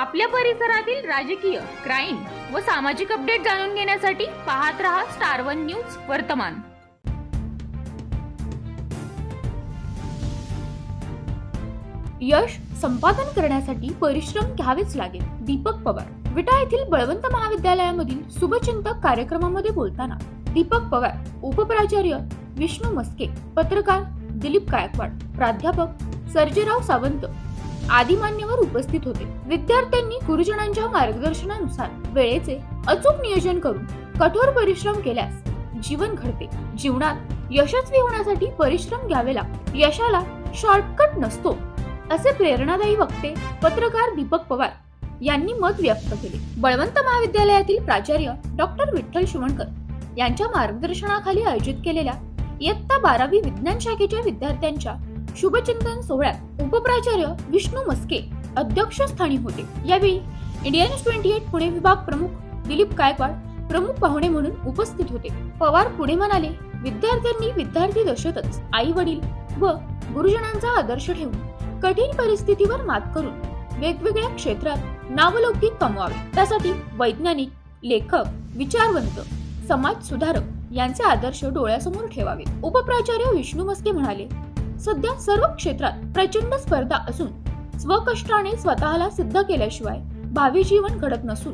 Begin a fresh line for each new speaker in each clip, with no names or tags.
आपल्या परिसरातील राजकीय, क्राईम व सामाजिक अपडेट जाणून घेण्यासाठी पाहत रहा स्टार वन न्यूज वर्तमान।
यश संपादन करण्यासाठी परिश्रम घ्यावेच लागेल। दीपक पवार विटा येथील बळवंत महाविद्यालयामधील शुभचिंतक कार्यक्रमामध्ये बोलताना दीपक पवार, उपप्राचार्य विष्णू मस्के, पत्रकार दिलीप गायकवाड, प्राध्यापक सर्जेराव सावंत आदी मान्यवर उपस्थित होते। विद्यार्थ्यांनी गुरुजनांच्या मार्गदर्शनानुसार वेळेचे अचूक नियोजन करून कठोर परिश्रम केल्यास जीवन घडते। जीवनात यशस्वी होण्यासाठी परिश्रम घ्यावे लागतात। यशाला शॉर्टकट नसतो असे प्रेरणादायी वक्ते पत्रकार दीपक पवार यांनी मत व्यक्त केले। बळवंत महाविद्यालयातील प्राचार्य डॉक्टर विठ्ठल शिवणकर यांच्या मार्गदर्शनाखाली आयोजित केलेल्या इयत्ता 12वी विज्ञान शाखेच्या विद्यार्थ्यांच्या शुभचिंतन सोहळ्यात उपप्राचार्य विष्णू मस्के अध्यक्षस्थानी होते। यावेळी इंडिया न्यूज 28 पुणे विभाग प्रमुख दिलीप गायकवाड प्रमुख पाहुणे म्हणून उपस्थित होते। पवार पुढे म्हणाले, विद्यार्थ्यांनी विद्यार्थी दशेतच आई वडील व गुरुजनांचा आदर्श ठेवून कठीण परिस्थितीवर मात करून वेगवेगळ्या क्षेत्रात नावलौकिक कमवावे। त्यासाठी वैज्ञानिक, लेखक, विचारवंत, समाज सुधारक यांचे आदर्श डोळ्यासमोर ठेवावे। उपप्राचार्य विष्णू मस्के म्हणाले, सध्या सर्व क्षेत्रात प्रचंड स्पर्धा असून स्वकष्टाने स्वतःला सिद्ध केल्याशिवाय भावी जीवन घडत नसून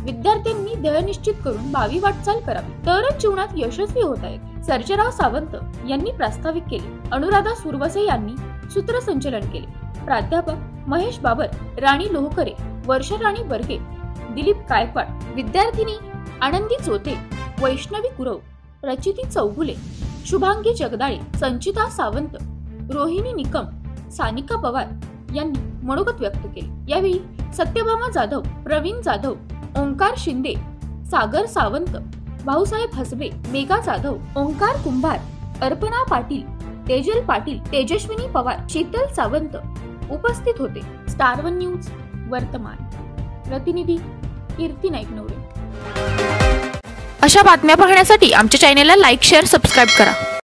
विद्यार्थ्यांनी ध्येय निश्चित करून भावी वाटचाल करावी, तरच जीवनात यशस्वी होता येते। सर्जेराव सावंत यांनी प्रास्ताविक केले। अनुराधा सुरवसे यांनी सूत्रसंचलन केले। प्राध्यापक महेश बाबर, राणी लोहकरे, वर्षाराणी बर्गे, दिलीप गायकवाड, विद्यार्थिनी आनंदी चोते, वैष्णवी गुरव, रचिती चौगुले, शुभांगी जगदाळे, संचिता सावंत, रोहिणी निकम, सानिका पवार यांनी मनोगत व्यक्त केले। यावेळी सत्यभामा जाधव, प्रवीण जाधव, ओंकार शिंदे, सागर सावंत, भाऊसाहेब हसबे, मेघा जाधव, ओंकार कुंभार, अर्पणा पाटील, तेजल पाटील, तेजस्विनी पवार, शीतल सावंत उपस्थित होते। स्टार वन न्यूज वर्तमान प्रतिनिधी कीर्ती नाईक नवरे।
अशा बातम्या पाहण्यासाठी आमच्या चॅनेलला लाईक, शेअर, सबस्क्राईब करा।